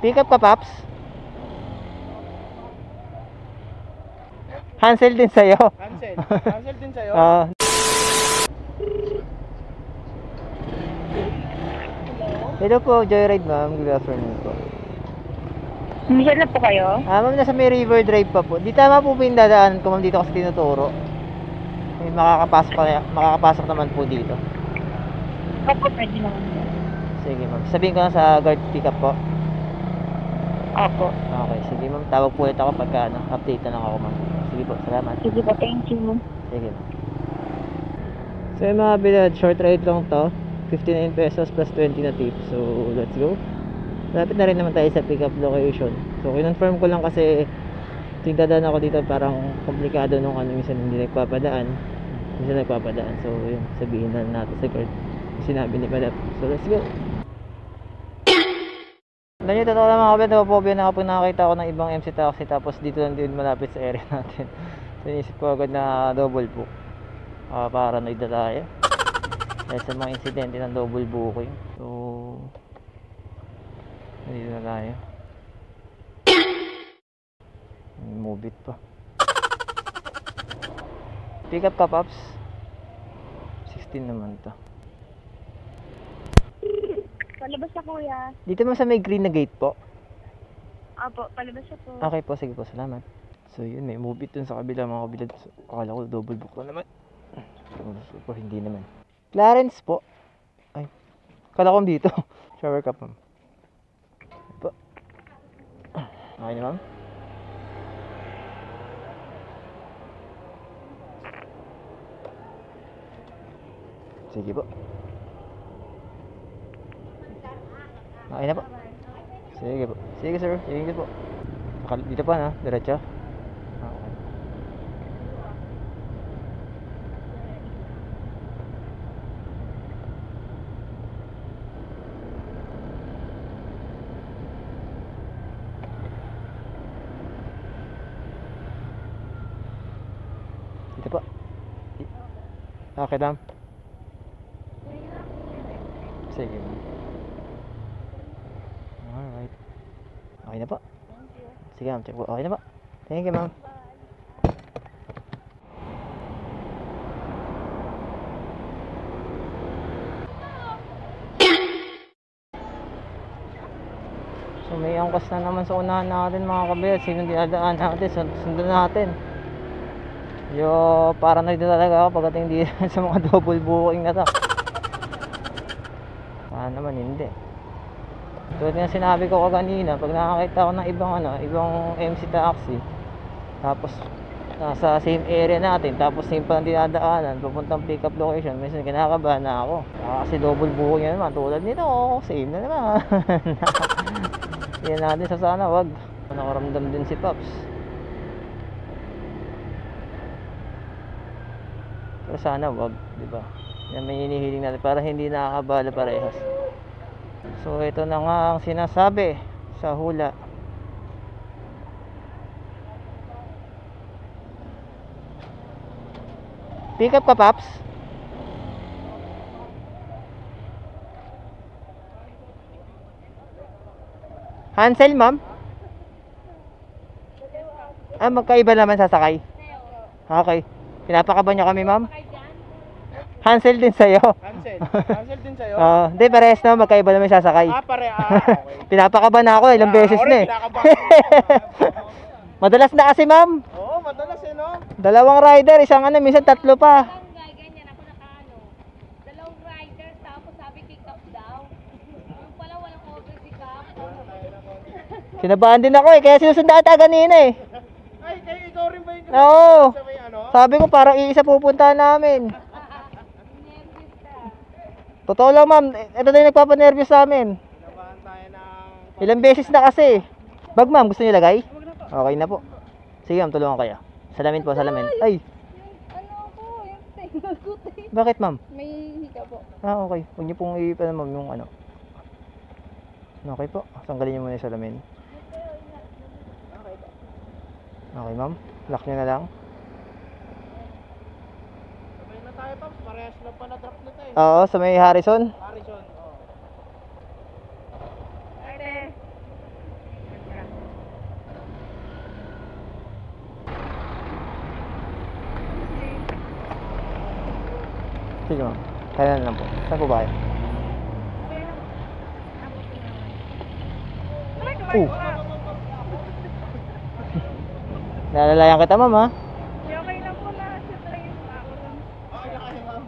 Pick up ka, Paps? Hansel din sa'yo. Hansel? Hansel din sa'yo? Hello po, Joyride ma'am. Good afternoon po. Michelle na po kayo? Ma'am, nasa may River Drive pa po. Di tama po yung dadaanan ko, ma'am, dito kasi tinuturo. May makakapasok naman po dito. Opo, pwede naman. Sige ma'am. Sabihin ko lang sa guard pick up po. Opo. Okay, sige ma'am. Tawag po ulit ako pagka update na lang ako ma'am. Sige po, salamat. Sige po, thank you. Sige ma'am. So yung mga bilad, short ride lang to. 59 pesos plus 20 na tip. So let's go. Malapit na rin naman tayo sa pick up location. So kinonfirm ko lang kasi tuwing dadaan ako dito parang komplikado nung minsan hindi nagpapadaan. Minsan nagpapadaan. So yun, sabihin na natin sa guard. Sinabi ni Madam. So let's go. Alam nyo, totoo lang mga kapatid, napapobia na kapag nakakita ko ng ibang MC taxi tapos dito lang din malapit sa area natin. So inisip ko agad na double book. Paranoid na tayo dahil sa mga insidente ng double booking. So dito na tayo. Move it pa. Pick up ka, Paps? 16 naman to. Palabas na kuya. Dito mo sa may green na gate po. Opo, palabas na po. Okay po, sige po, salamat. So yun, may move it dun sa kabila mga kabilad. So, akala ko double book na naman. So, hindi naman. Clarence po. Ay, akala ko dito. Shower cup ma'am. Po. Okay na ma'am? Sige po. Okay na po. Sige po. Sige sir. Sige po. Dito pa na. Diretso. Okay. Dito po. Okay ma'am. Sige ma'am. Alright. Okay na po. Sige ma'am, check po. Okay na po. Thank you ma'am. So may angkas na naman sa unahan natin mga kabayat. Sino dinadaan natin? Sundan natin. Paranoid na talaga ako pagdating dito sa mga double booking na to. Sana naman hindi. Tulad nga sinabi ko kanina, pag nakakita ako ng ibang MC taxi, tapos nasa same area natin, tapos same pa lang dinadaanan, papuntang pick up location, minsan kinakabahan na ako. Kasi double booking na naman, tulad nito, same na naman. Yan natin sa sana, wag. Nakaramdam din si Pops. Pero sana wag, di ba? Yan may hinihiling natin para hindi nakakabala parehas. So ito na nga ang sinasabi sa hula. Pick up ka, Paps? Hansel, ma'am? Magkaiba naman sasakay. Okay. Pinapakaban niyo kami, ma'am? Hansel din sa'yo. Hansel? Hansel din sa'yo? Hindi, parehas na, magkaiba naman sasakay. Okay. Pinapakaban na ako, ilang beses na eh. Madalas na kasi, ma'am. Oo, madalas eh, no? Dalawang rider, isang minsan tatlo pa. Ganyan ako dalawang rider, tapos sabi pick up daw. Yung pala walang order pick up. Sinabahan din ako eh, kaya sinusundaan tayo kanina eh. Ay, ikaw rin ba yung Oo. sa may ano? Sabi ko parang iisa pupuntahan namin. Totoo lang ma'am, ito na yung nagpapanervyos sa amin. Nabahan tayo ng... Ilang beses na kasi. Bag ma'am, gusto niyo lagay? Okay na po. Sige ma'am, tulungan kayo. Salamin po, salamin. Ay, Yung tenga ko tayo. bakit ma'am? May hika po. Okay. Huwag niyo pong iipan ma'am yung Okay po, tanggalin niyo muna yung salamin. Okay ma'am, lock niyo na lang. Sabay na tayo, Pops. Parehas lang pa na-drop na tayo. Oo, sa may Harrison. Harrison, oo. Sige ma'am. Kaya lang po. Saan po ba kayo? Nalalayan kita ma'am ha? Okay lang po na. Siyempre yung ako lang. Okay, kaya ma'am.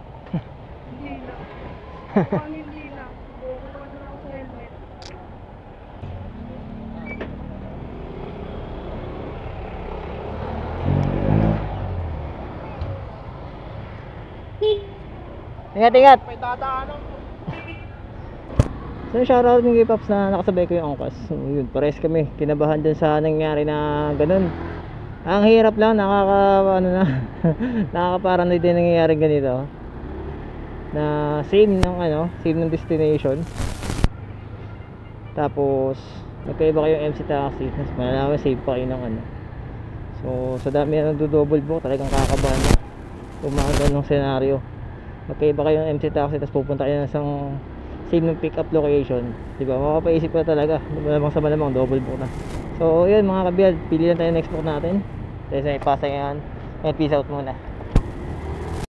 Hindi lang. Mukhang hindi lang. Buko naman na ako sa helmet. Ingat, ingat! May dadaanan. So shoutout ng K-Pops na nakasabay ko yung angkas. So, yun, pares kami kinabahan dun sa nangyari na ganun. Ang hirap lang, nakakaparanoid din nangyayari ganito. Na same ng destination. Tapos magkaiba kayo MC taxi, mas malalaman save pa kayo ng ano. So sa dami na nagdo-double book, talagang kakabahan na kung mga ganong senaryo. Magkaiba kayo ng MC taxi tapos pupunta kayo ng isang same ng pick up location, diba? Makapaisip ka talaga, malamang sa malamang double book na. So yun mga kabiyad, pili lang tayo next book natin. Kasi ipasa yan. Peace out muna.